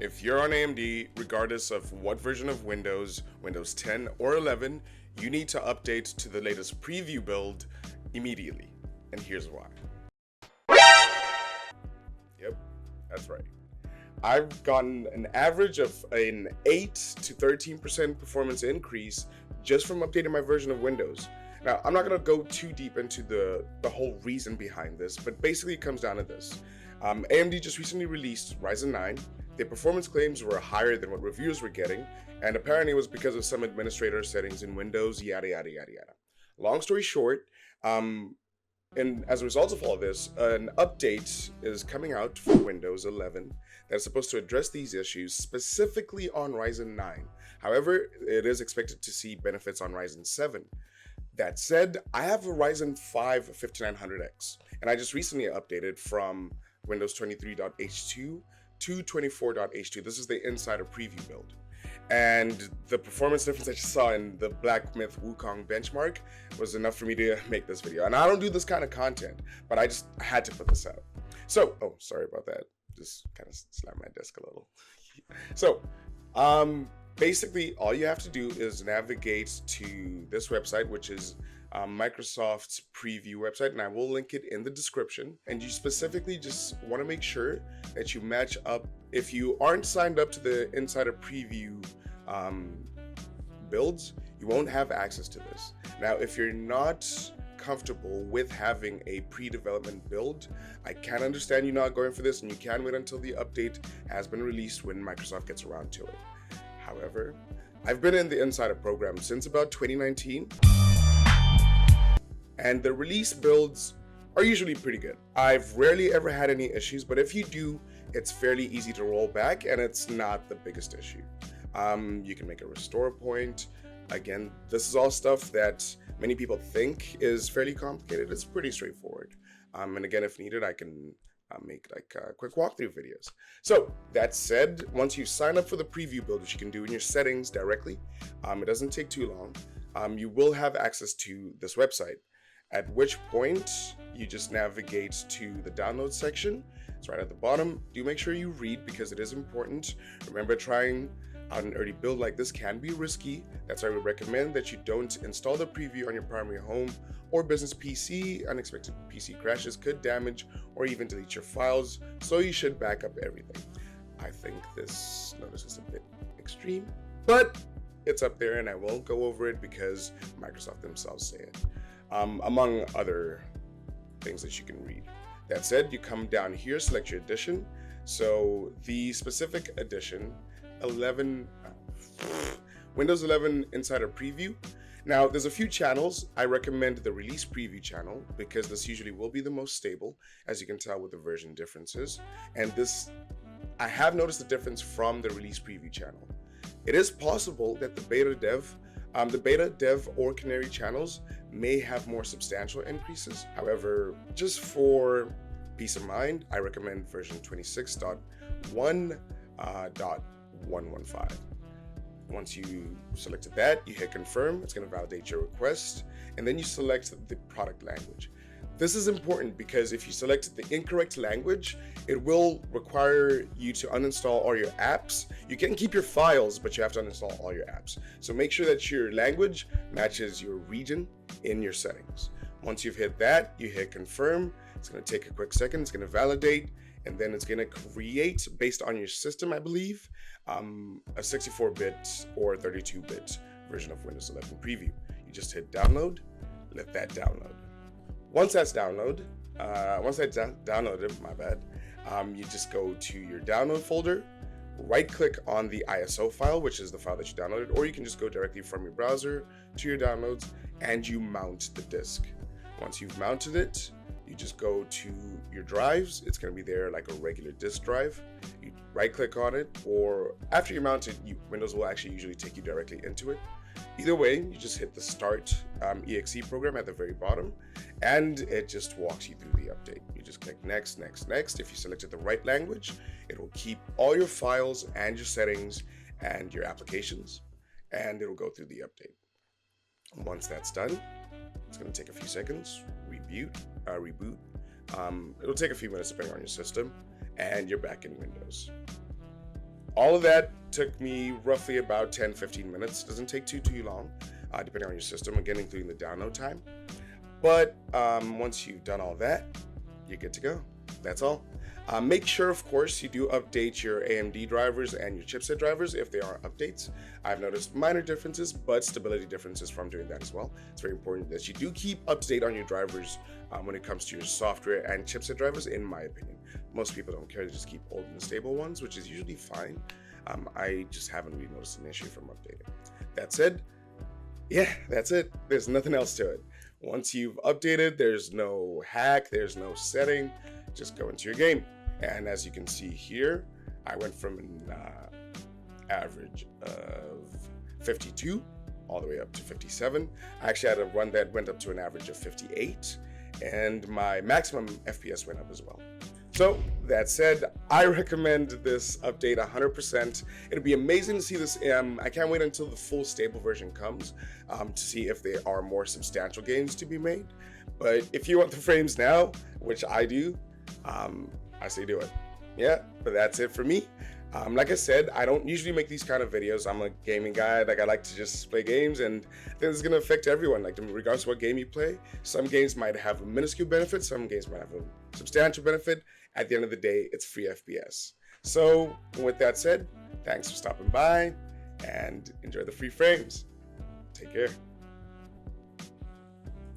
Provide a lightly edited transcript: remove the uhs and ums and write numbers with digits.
If you're on AMD, regardless of what version of Windows, Windows 10 or 11, you need to update to the latest preview build immediately. And here's why. Yep, that's right. I've gotten an average of an 8 to 13% performance increase just from updating my version of Windows. Now, I'm not going to go too deep into the whole reason behind this, but basically it comes down to this. AMD just recently released Ryzen 9. Their performance claims were higher than what reviewers were getting, and apparently it was because of some administrator settings in Windows, yada yada yada yada. Long story short, and as a result of all this, an update is coming out for Windows 11 that's supposed to address these issues specifically on Ryzen 9. However, it is expected to see benefits on Ryzen 7. That said, I have a Ryzen 5 5900X, and I just recently updated from Windows 23.h2 to 24.h2. This is the insider preview build. And the performance difference I just saw in the Black Myth Wukong benchmark was enough for me to make this video. And I don't do this kind of content, but I had to put this out. So, oh, sorry about that. Just kind of slammed my desk a little. So, basically, all you have to do is navigate to this website, which is Microsoft's preview website, and I will link it in the description. And you specifically just want to make sure that you match up. If you aren't signed up to the insider preview builds, you won't have access to this. Now, if you're not comfortable with having a pre-development build, I can understand you not going for this, and you can wait until the update has been released when Microsoft gets around to it. However, I've been in the insider program since about 2019, and the release builds are usually pretty good. I've rarely ever had any issues, but if you do, it's fairly easy to roll back, and it's not the biggest issue. You can make a restore point. Again, this is all stuff that many people think is fairly complicated. It's pretty straightforward. And again, if needed, I can make like quick walkthrough videos. So that said, once you sign up for the preview build, which you can do in your settings directly, it doesn't take too long. You will have access to this website, at which point you just navigate to the download section. It's right at the bottom. Do make sure you read, because it is important. Remember, trying out an early build like this can be risky. That's why we recommend that you don't install the preview on your primary home or business PC. Unexpected PC crashes could damage or even delete your files, so you should back up everything. I think this notice is a bit extreme, but it's up there, and I won't go over it because Microsoft themselves say it, among other things that you can read. That said, you come down here, select your edition. So the specific edition, Windows 11 Insider Preview. Now, there's a few channels. I recommend the Release Preview channel, because this usually will be the most stable, as you can tell with the version differences. And this, I have noticed the difference from the Release Preview channel. It is possible that the beta dev or Canary channels may have more substantial increases. However, just for peace of mind, I recommend version 26.1.115. Once you selected that, you hit confirm. It's going to validate your request, and then you select the product language. This is important because if you select the incorrect language, it will require you to uninstall all your apps. You can keep your files, but you have to uninstall all your apps. So make sure that your language matches your region in your settings. Once you've hit that, you hit confirm. It's going to take a quick second. It's going to validate, and then it's going to create, based on your system, I believe, a 64-bit or 32-bit version of Windows 11 Preview. You just hit download, let that download. Once that's downloaded, you just go to your download folder, right-click on the ISO file, which is the file that you downloaded, or you can just go directly from your browser to your downloads, and you mount the disk. Once you've mounted it, you just go to your drives. It's going to be there like a regular disk drive. You right-click on it, or after you mount it, Windows will actually usually take you directly into it. Either way, you just hit the Start EXE program at the very bottom, and it just walks you through the update. You just click Next, Next, Next. If you selected the right language, it will keep all your files and your settings and your applications, and it will go through the update. Once that's done, it's going to take a few seconds, reboot. It'll take a few minutes depending on your system, and you're back in Windows. all of that took me roughly about 10-15 minutes. Doesn't take too long, depending on your system, again, including the download time. But once you've done all that, you're good to go. That's all. Make sure, of course, you do update your AMD drivers and your chipset drivers if they are updates. I've noticed minor differences, but stability differences from doing that as well. It's very important that you do keep up to date on your drivers when it comes to your software and chipset drivers, in my opinion. Most people don't care, they just keep old and stable ones, which is usually fine. I just haven't really noticed an issue from updating. That said, yeah, that's it. There's nothing else to it. Once you've updated, there's no hack, there's no setting. Just go into your game. And as you can see here, I went from an average of 52 all the way up to 57. I actually had a run that went up to an average of 58, and my maximum FPS went up as well. So that said, I recommend this update 100%. It'll be amazing to see this. I can't wait until the full stable version comes to see if there are more substantial gains to be made. But if you want the frames now, which I do, I say do it. Yeah, but that's it for me. Like I said, I don't usually make these kind of videos. I'm a gaming guy. Like, I like to just play games, and I think this is gonna affect everyone. Like, regardless of what game you play, some games might have a minuscule benefit, some games might have a substantial benefit. At the end of the day, it's free FPS. So with that said, thanks for stopping by, and enjoy the free frames. Take care.